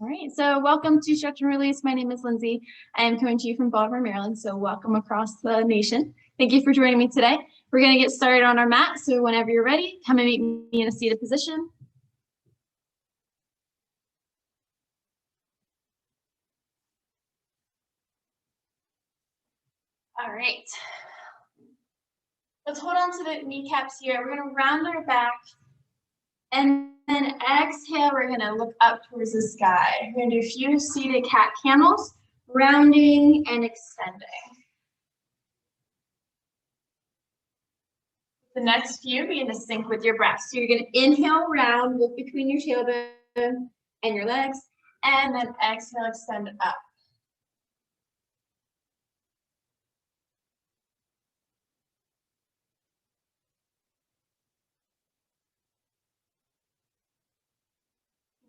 All right, so welcome to Stretch and Release. My name is Lindsay. I am coming to you from Baltimore, Maryland, so welcome across the nation. Thank you for joining me today. We're going to get started on our mat, so whenever you're ready, come and meet me in a seated position. All right. Let's hold on to the kneecaps here. We're going to round our back, and then exhale, we're going to look up towards the sky. We're going to do a few seated cat camels, rounding and extending. The next few, begin to sync with your breath. So you're going to inhale, round, look between your tailbone and your legs, and then exhale, extend up.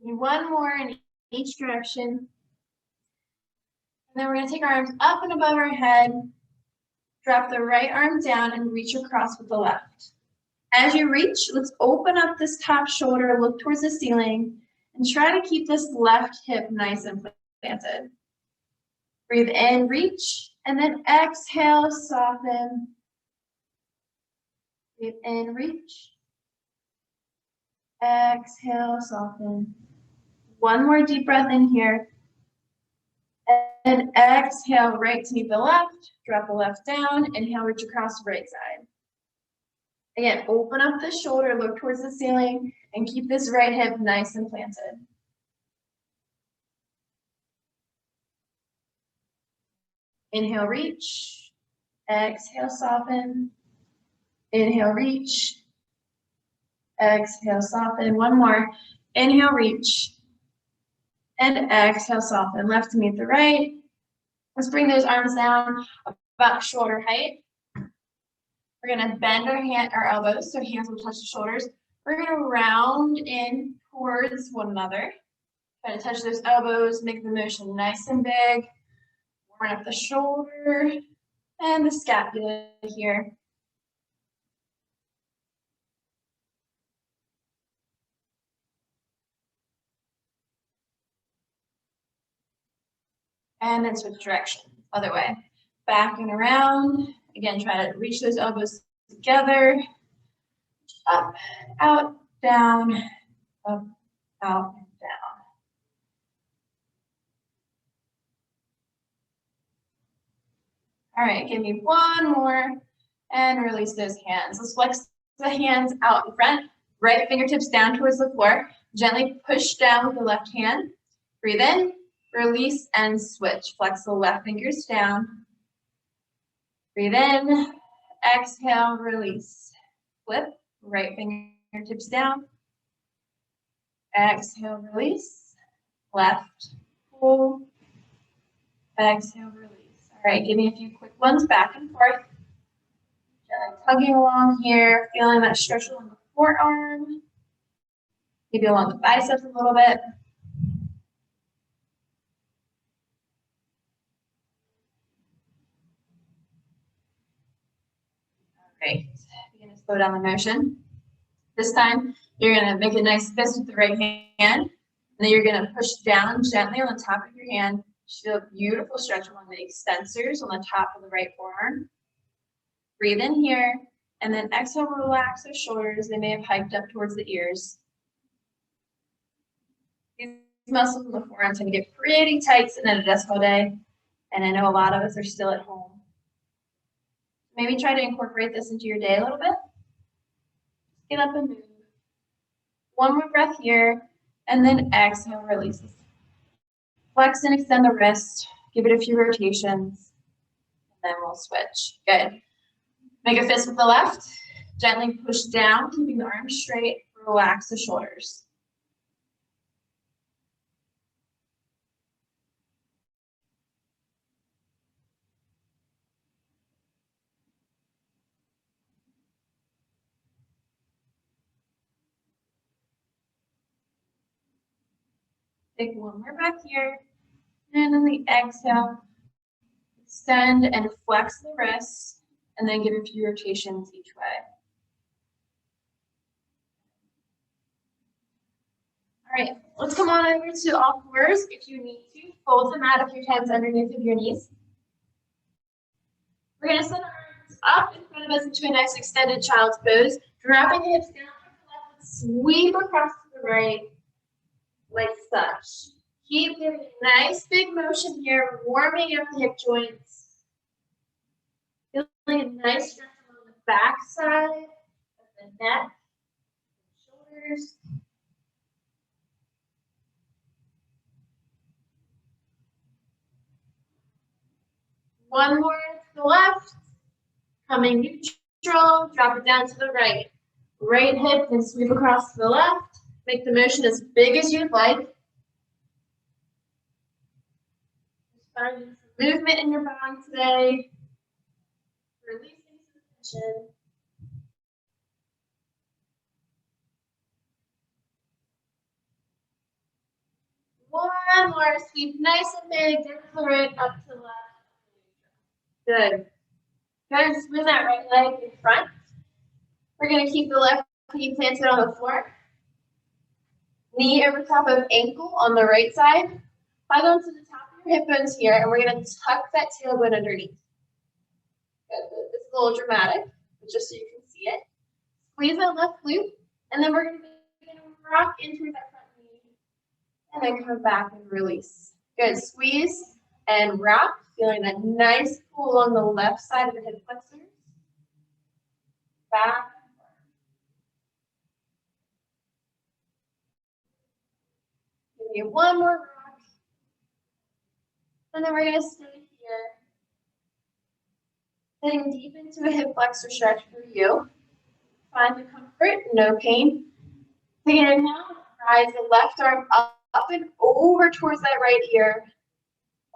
One more in each direction. And then we're going to take our arms up and above our head, drop the right arm down and reach across with the left. As you reach, let's open up this top shoulder, look towards the ceiling, and try to keep this left hip nice and planted. Breathe in, reach, and then exhale, soften. Breathe in, reach. Exhale, soften. One more deep breath in here. And exhale, right to meet the left. Drop the left down. Inhale, reach across the right side. Again, open up the shoulder, look towards the ceiling, and keep this right hip nice and planted. Inhale, reach. Exhale, soften. Inhale, reach. Exhale, soften. One more. Inhale, reach. And exhale, soften. Left to meet the right. Let's bring those arms down about shoulder height. We're going to bend our elbows so hands will touch the shoulders. We're going to round in towards one another. Try to touch those elbows, make the motion nice and big. Warm up the shoulder and the scapula here. And then switch direction, other way. Back and around. Again, try to reach those elbows together. Up, out, down, up, out, and down. All right, give me one more and release those hands. Let's flex the hands out in front. Right fingertips down towards the floor. Gently push down with the left hand. Breathe in, release, and switch. Flex the left fingers down. Breathe in, exhale, release. Flip, right fingertips down. Exhale, release. Left, pull. Exhale, release. All right, give me a few quick ones back and forth. Gently tugging along here, feeling that stretch along the forearm. Maybe along the biceps a little bit. Great. You're going to slow down the motion. This time, you're going to make a nice fist with the right hand, and then you're going to push down gently on the top of your hand. Feel a beautiful stretch along the extensors on the top of the right forearm. Breathe in here, and then exhale, relax those shoulders. They may have hiked up towards the ears. These muscles in the forearm tend to get pretty tight sitting at a desk all day, and I know a lot of us are still at home. Maybe try to incorporate this into your day a little bit. Get up and move. One more breath here, and then exhale, release. Flex and extend the wrist. Give it a few rotations, and then we'll switch. Good. Make a fist with the left. Gently push down, keeping the arms straight. Relax the shoulders. Take one more breath here. And on the exhale, extend and flex the wrists, and then give a few rotations each way. All right, let's come on over to all fours. If you need to, fold them out of your hands underneath of your knees. We're going to send our arms up in front of us into a nice extended child's pose, dropping the hips down to the left, sweep across to the right, like such. Keep giving a nice big motion here, warming up the hip joints. Feeling a nice stretch along the back side of the neck, shoulders. One more to the left, coming neutral, drop it down to the right. Right hip and sweep across to the left. Make the motion as big as you'd like. Just finding some movement in your body today. Releasing some tension. One more sweep, nice and big, down to the right, up to the left. Good. Good. Swing that right leg in front. We're going to keep the left knee planted on the floor. Knee over top of ankle on the right side. Hug onto the top of your hip bones here, and we're going to tuck that tailbone underneath. Good. This is a little dramatic, but just so you can see it. Squeeze that left glute, and then we're going to rock into that front knee, and then come back and release. Good. Squeeze and rock, feeling that nice pull on the left side of the hip flexors. Back. Give me one more rock. And then we're going to stay here. Getting deep into a hip flexor stretch for you. Find the comfort, no pain. Take it in now. Rise the left arm up and over towards that right ear.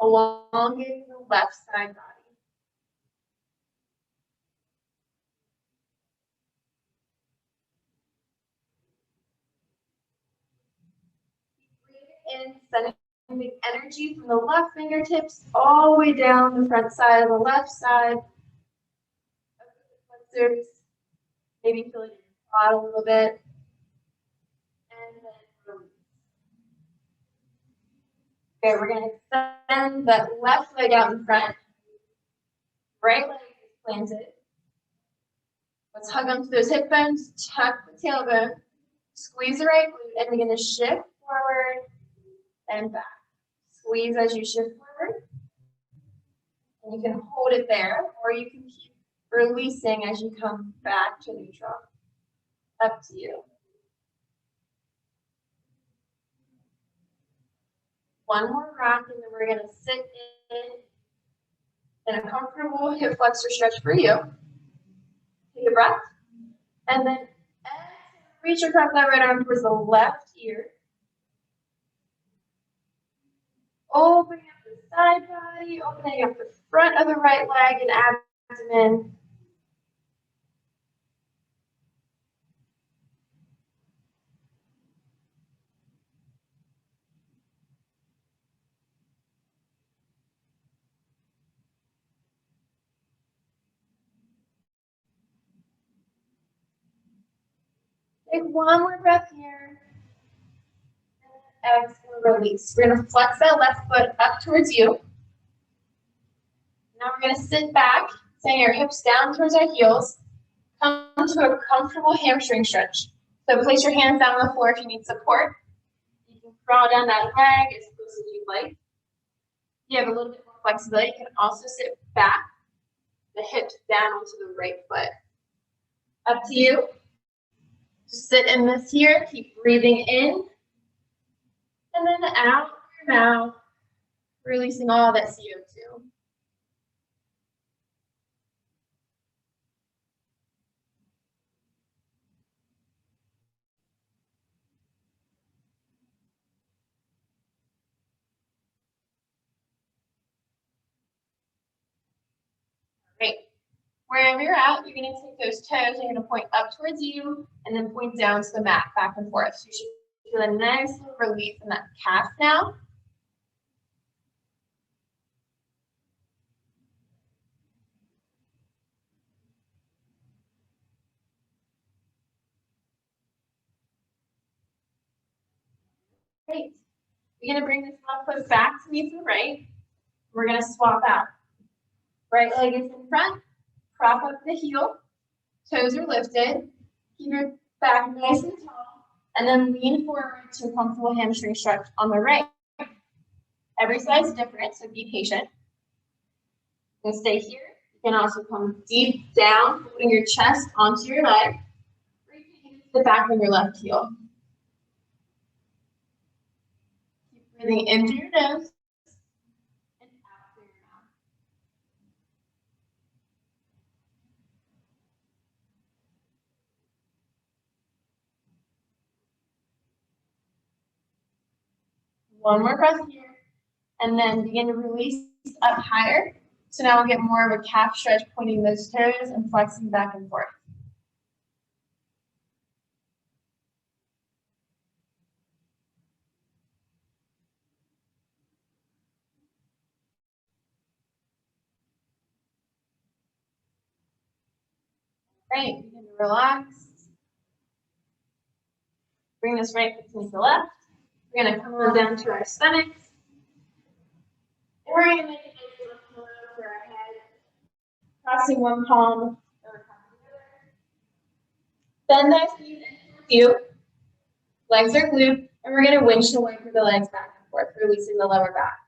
Elongating the left side body. Breathe in, sending the energy from the left fingertips all the way down the front side of the left side. Flexors. Maybe feeling your quad a little bit. And then release. Okay, we're going to extend that left leg out in front. Right leg is planted. Let's hug onto those hip bones, tuck the tailbone, squeeze the right glute, and we're going to shift forward and back. Squeeze as you shift forward. And you can hold it there, or you can keep releasing as you come back to neutral. Up to you. One more rock, and then we're going to sit in a comfortable hip flexor stretch for you. Take a breath. And then reach across that right arm towards the left ear. Opening up the side body, opening up the front of the right leg and abdomen. Take one more breath here. And exhale, release. We're going to flex that left foot up towards you. Now we're going to sit back, sending our hips down towards our heels. Come to a comfortable hamstring stretch. So place your hands down on the floor if you need support. You can crawl down that leg as close as you'd like. If you have a little bit more flexibility, you can also sit back, the hips down onto the right foot. Up to you. Just sit in this here. Keep breathing in. And then out your mouth, releasing all that CO2. Great. Wherever you're at, you're going to take those toes, you're going to point up towards you, and then point down to the mat, back and forth. So you should feel a nice little relief in that calf now. Great. You're gonna bring this left foot back to meet the right. We're gonna swap out. Right leg is in front, prop up the heel, toes are lifted, keep your back nice and tall, and then lean forward to a comfortable hamstring stretch on the right. Every side's different, so be patient. And stay here. You can also come deep down, putting your chest onto your leg, reaching into the back of your left heel. Keep breathing in through your nose and out through your mouth. One more breath here, and then begin to release up higher. So now we'll get more of a calf stretch, pointing those toes and flexing back and forth. Great, begin to relax. Bring this right foot to the left. We're gonna come on down to our stomachs. And we're gonna make a nice little pillow for our head. Crossing one palm over top of the other. Bend those knees into you. Legs are glued, and we're gonna windshield wiper the legs back and forth, releasing the lower back.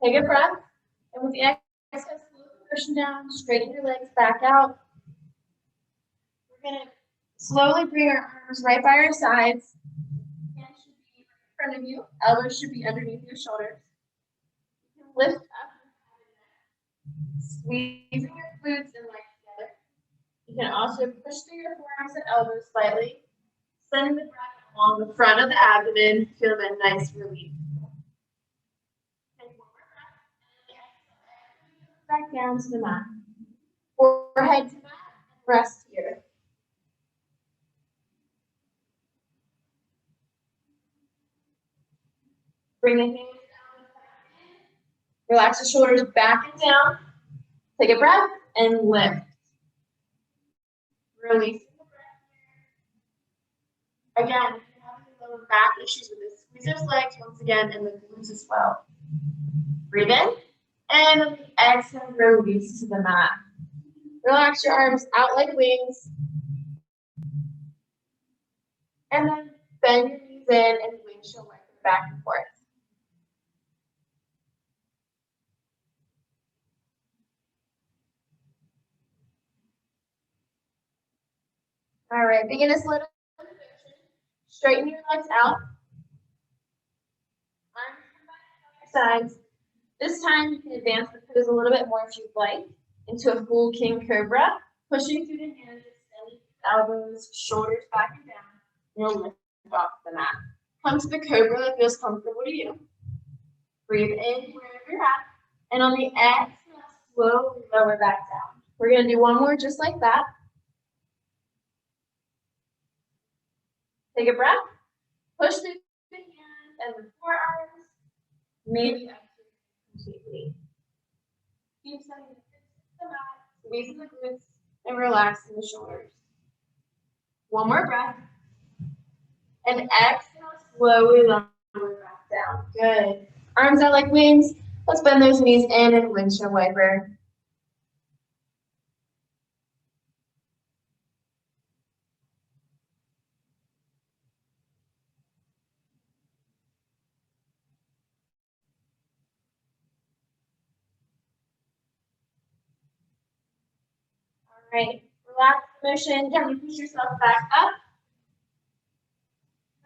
Take a breath, and with the exhale, slowly pushing down, straighten your legs back out. We're gonna slowly bring our arms right by our sides. Hands should be in front of you. Elbows should be underneath your shoulders. You can lift up, squeezing your glutes and legs together. You can also push through your forearms and elbows slightly, sending the breath along the front of the abdomen. Feel that nice relief. Back down to the mat. Forehead to mat, rest here. Bring the hands down and back in. Relax the shoulders back and down. Take a breath and lift. Releasing the breath here. Again, if you have any lower back issues with this, squeeze those legs once again and the glutes as well. Breathe in. And on the exhale, release to the mat. Relax your arms out like wings. And then bend your knees in and windshield wiper back and forth. All right, begin a slow motion. Straighten your legs out. Arms come back to your sides. This time you can advance the pose a little bit more if you'd like into a full king cobra, pushing through the hands, extending the elbows, shoulders back and down. You'll lift off the mat. Come to the cobra that feels comfortable to you. Breathe in wherever you're at, and on the exhale, slowly lower back down. We're gonna do one more just like that. Take a breath. Push through the hands and the forearms. Maybe up completely. Keep sending the hips to the mat, squeezing the glutes, and relaxing the shoulders. One more breath. And exhale, slowly lower back down. Good. Arms out like wings. Let's bend those knees in and windshield wiper. All right, relax the motion. Can you push yourself back up?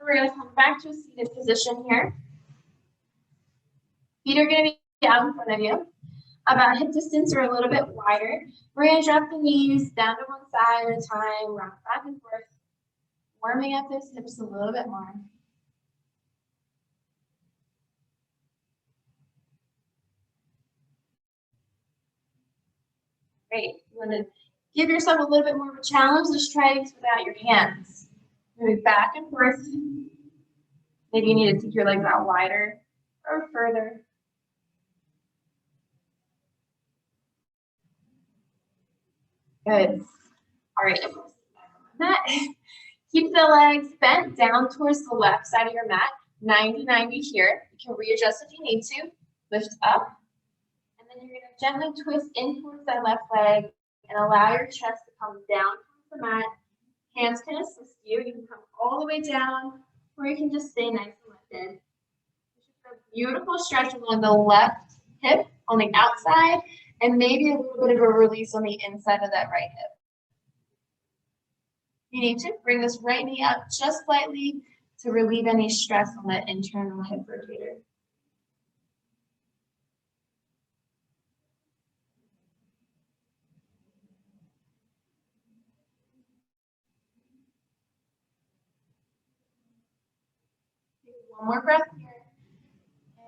We're going to come back to a seated position here. Feet are going to be out in front of you, about hip distance or a little bit wider. We're going to drop the knees down to one side at a time, rock back and forth, warming up those hips a little bit more. Great. You want to Give yourself a little bit more of a challenge. Let's try this without your hands. Moving back and forth. Maybe you need to take your legs out wider or further. Good. All right. Mat. Keep the legs bent down towards the left side of your mat. 90-90 here. You can readjust if you need to. Lift up. And then you're going to gently twist in towards that left leg and allow your chest to come down towards the mat. Hands can assist you. You can come all the way down, or you can just stay nice and lifted. A beautiful stretch along the left hip on the outside, and maybe a little bit of a release on the inside of that right hip. You need to bring this right knee up just slightly to relieve any stress on that internal hip rotator. Take one more breath here.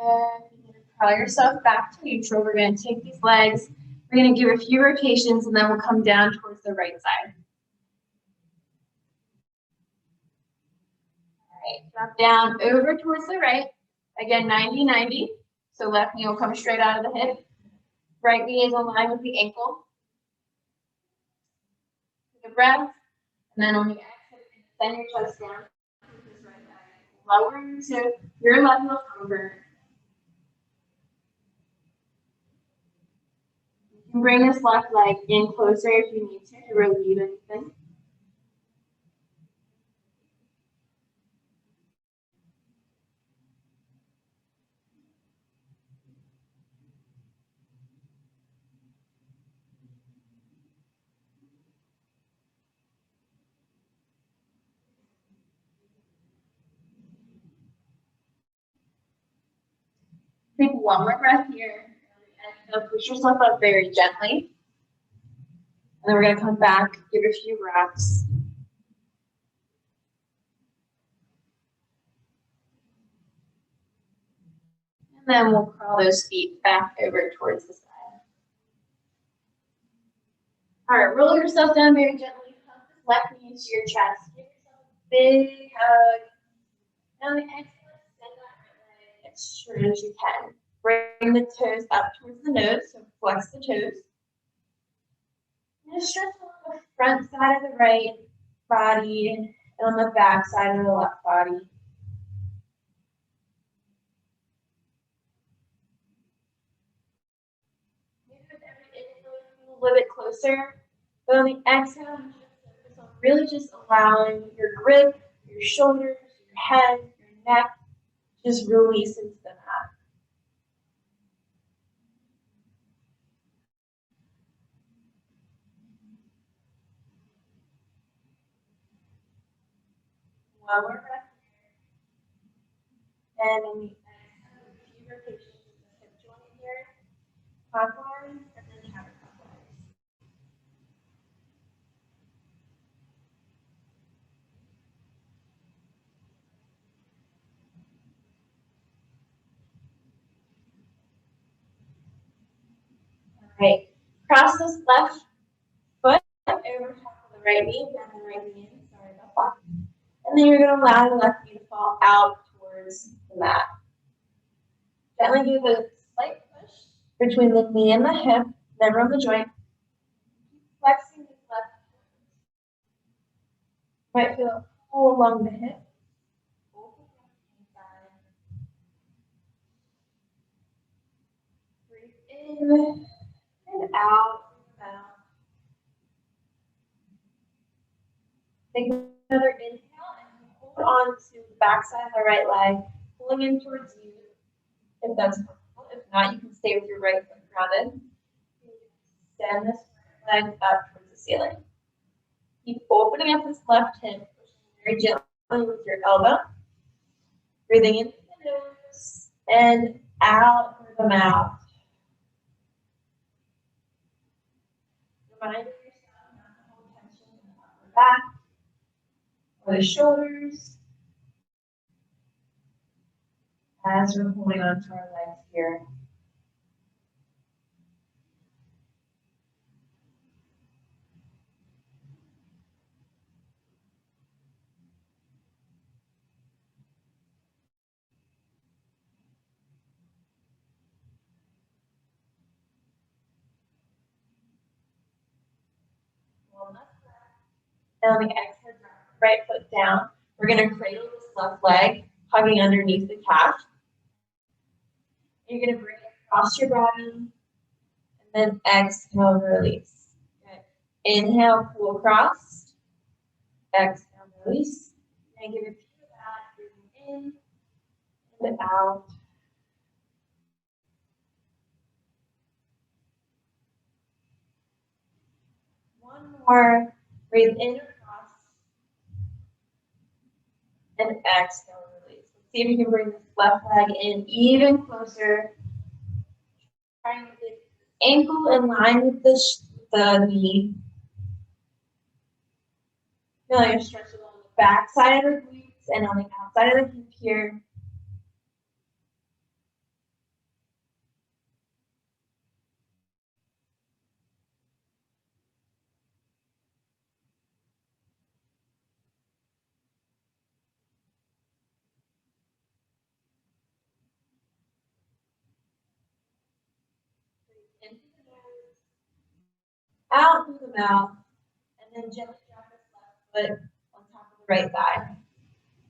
And you're going to draw yourself back to neutral. We're going to take these legs. We're going to give a few rotations, and then we'll come down towards the right side. Drop down over towards the right. Again, 90-90. So left knee will come straight out of the hip. Right knee is aligned with the ankle. Take a breath. And then on the exhale, extend your chest down. Lower into your level of comfort. You can bring this left leg in closer if you need to relieve anything. Take one more breath here. Exhale, push yourself up very gently. And then we're going to come back, give a few breaths. And then we'll crawl those feet back over towards the side. All right, roll yourself down very gently. Pump this left knee into your chest. Give yourself a big hug. And on the exhale, extend that right leg as straight as you can. Bring the toes up towards the nose, so flex the toes. And just stretch along the front side of the right body and on the back side of the left body. Maybe with every inhale, a little bit closer. But on the exhale, focus on really just allowing your grip, your shoulders, your head, your neck, just release into the mat. One more breath. And on the exhale, a few rotations of the hip joint here. Clockwise and then counterclockwise. All right. Cross this left foot over top of the right knee, bend the right knee in. Sorry about that. And then you're going to allow the left knee to fall out towards the mat. Gently give a slight push between the knee and the hip, never on the joint. Flexing the left foot. Might feel a pull along the hip. Breathe in and out. Take another inhale and hold on to the back side of the right leg, pulling in towards you if that's possible. If not, you can stay with your right foot grounded. Extend this leg up towards the ceiling. Keep opening up this left hip, pushing very gently with your elbow. Breathing in through the nose and out through the mouth. Remind yourself not to hold tension in the upper back or the shoulders as we're holding on to our legs here. And on the exhale, drop the right foot down. We're going to cradle this left leg, hugging underneath the calf. And you're going to bring it across your body, and then exhale, release. Good. Inhale, pull across. Exhale, release. And give a few of that, breathing in and out. One more. Breathe in across. And exhale, release. Let's see if you can bring this left leg in even closer. Trying to get the ankle in line with the knee. Feel like you're stretching along the back side of the glutes and on the outside of the hip here. In through the nose, out through the mouth, and then gently drop this left foot on top of the right thigh.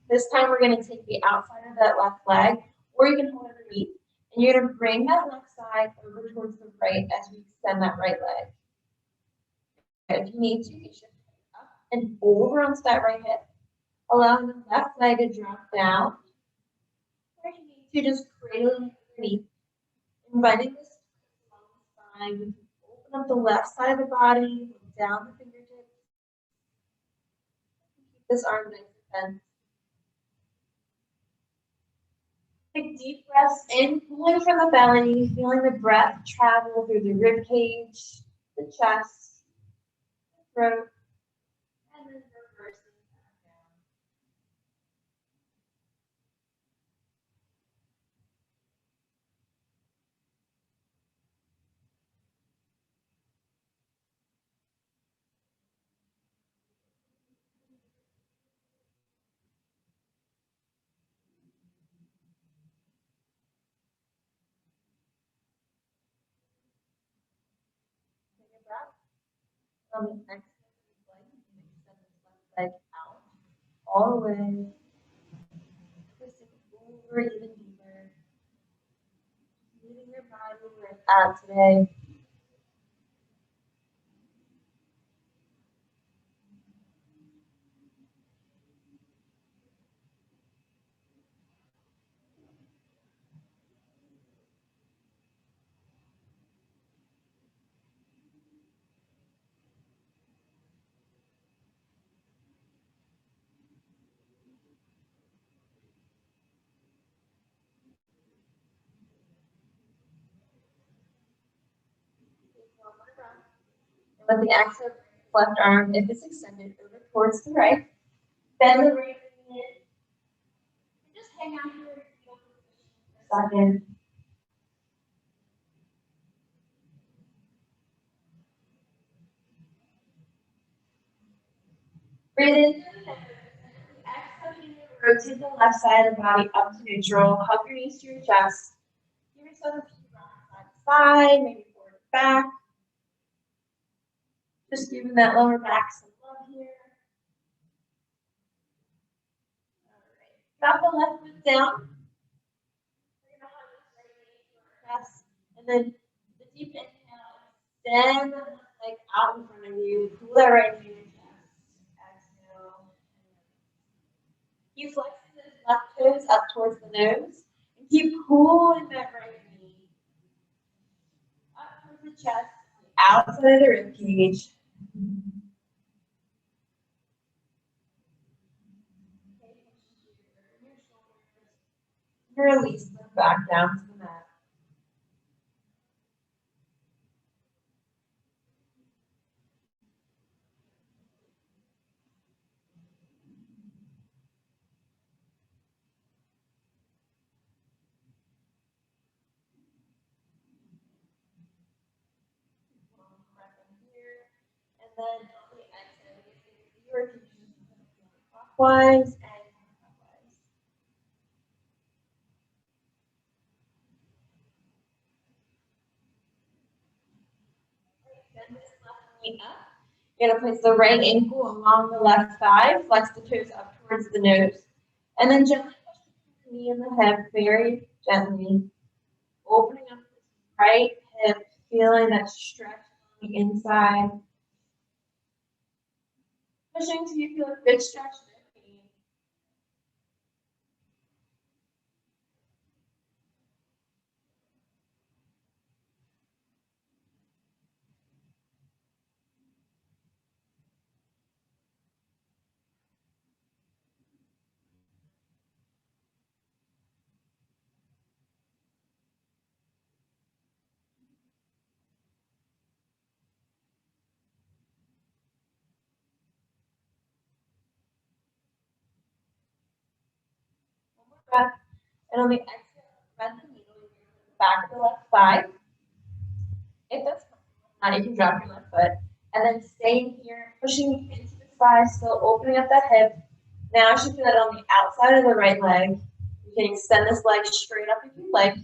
This time we're going to take the outside of that left leg, or you can hold it underneath, and you're going to bring that left side over towards the right as we extend that right leg. If you need to, you should up and over onto that right hip, allowing the left leg to drop down. Or if you need to, just cradle it underneath, inviting this along the spine. Open up the left side of the body, down the fingertips. Keep this arm nice and bent. Take deep breaths in, pulling from the belly, feeling the breath travel through the rib cage, the chest, the throat, and then reversing back down. Take a breath. On the exhale, you can extend this left leg out all the way, twisting over even deeper, meeting your body where it's at today. One more breath. And with the exhale, left arm, if it's extended, over towards the right. Bend the right knee in. And just hang out here for a second. Breathe in through the nose. Exhale, rotate the left side of the body up to neutral. Hug your knees to your chest. Give yourself a few rocks side to side, maybe forward and back. Just giving that lower back some love here. All right. Drop the left foot down. We're gonna hug this right knee to our chest, and then the deep inhale. Extend the left leg out in front of you. Pull that right knee to your chest. Exhale. Keep flexing those left toes up towards the nose, and keep pulling that right knee up towards the chest, outside of the rib cage. Release them back down to the mat. One breath in here, and then on the exhale, you rotation clockwise and counterclockwise. Bend this left knee up. You're going to place the right ankle along the left thigh, flex the toes up towards the nose, and then gently push the knee and the hip very gently, opening up this right hip, feeling that stretch on the inside, pushing till you feel a good stretch in the knee. One more breath, and on the exhale, thread the needle into the back of the left thigh. If that's not, you can drop your left foot, and then staying here, pushing into the thigh, still opening up that hip. Now you should feel that on the outside of the right leg. You can extend this leg straight up if you like.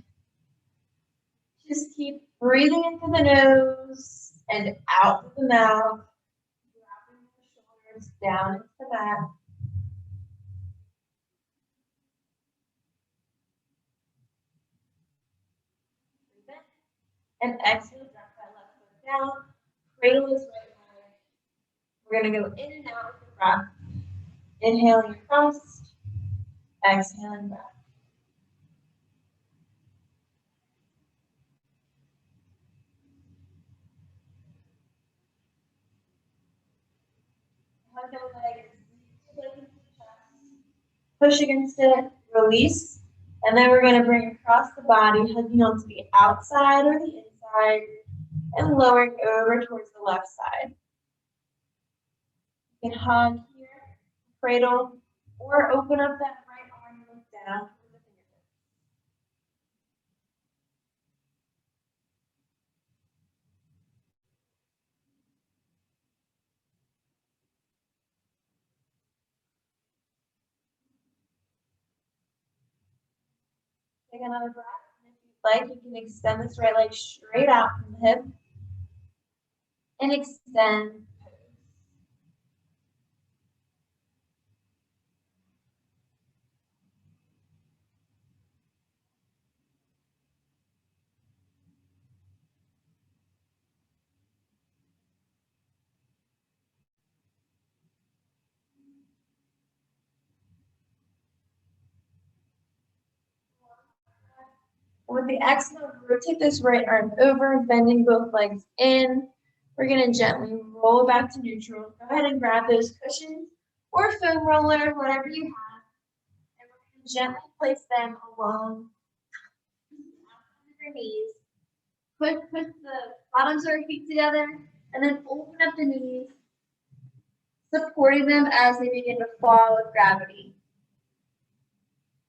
Just keep breathing into the nose and out of the mouth. Dropping the shoulders down into the mat. Breathe in. And exhale, drop that left foot down. Cradle this right leg. We're going to go in and out with the breath. Inhaling across. Exhaling back. Hug the leg into the chest. Push against it, release, and then we're going to bring across the body, hugging onto the outside or the inside, and lowering over towards the left side. You can hug here, cradle, or open up that right arm and look down toward the fingertips. Take another breath, and if you'd like, you can extend this right leg straight out from the hip, and extend. With the exhale, rotate this right arm over, bending both legs in. We're going to gently roll back to neutral. Go ahead and grab those cushions or foam roller, whatever you have. And we're going to gently place them along your knees. Put the bottoms of your feet together and then open up the knees, supporting them as they begin to fall with gravity.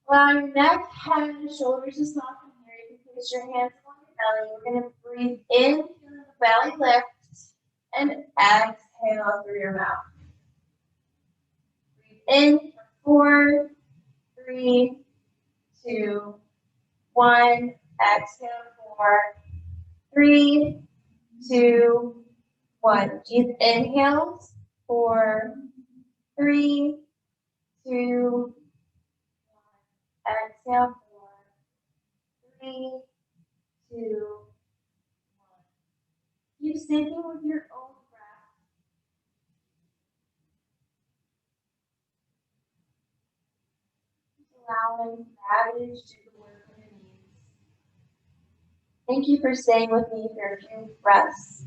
Allow your neck, head, and shoulders to soften here. You can place your hands on your belly. We're going to breathe in, feel the belly lift, and exhale through your mouth. Breathe in for 4, 3, 2, 1. Exhale 4, 3, 2, 1. Deep inhales. 4, 3, 2, 1. Exhale 4, 3, 2, 1. Keep syncing with your own breath. Allowing gravity to do the work on your knees. Thank you for staying with me for a few breaths.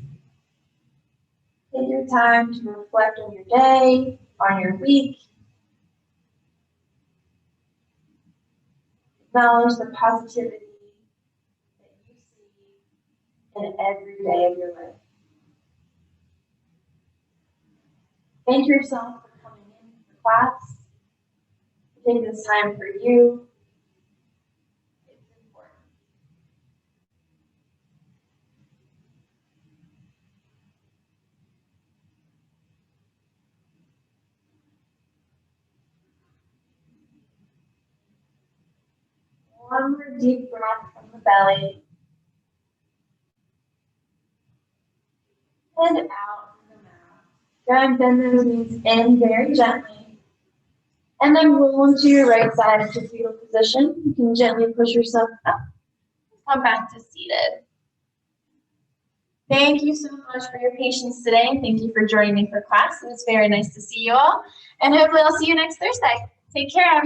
Take your time to reflect on your day, on your week. Acknowledge the positivity that you see in every day of your life. Thank yourself for coming in for class. Take this time for you. It's important. One more deep breath from the belly. And out from the mouth. Good, bend those knees in very gently. And then roll into your right side into fetal position. You can gently push yourself up. Come back to seated. Thank you so much for your patience today, and thank you for joining me for class. It was very nice to see you all, and hopefully I'll see you next Thursday. Take care, everyone.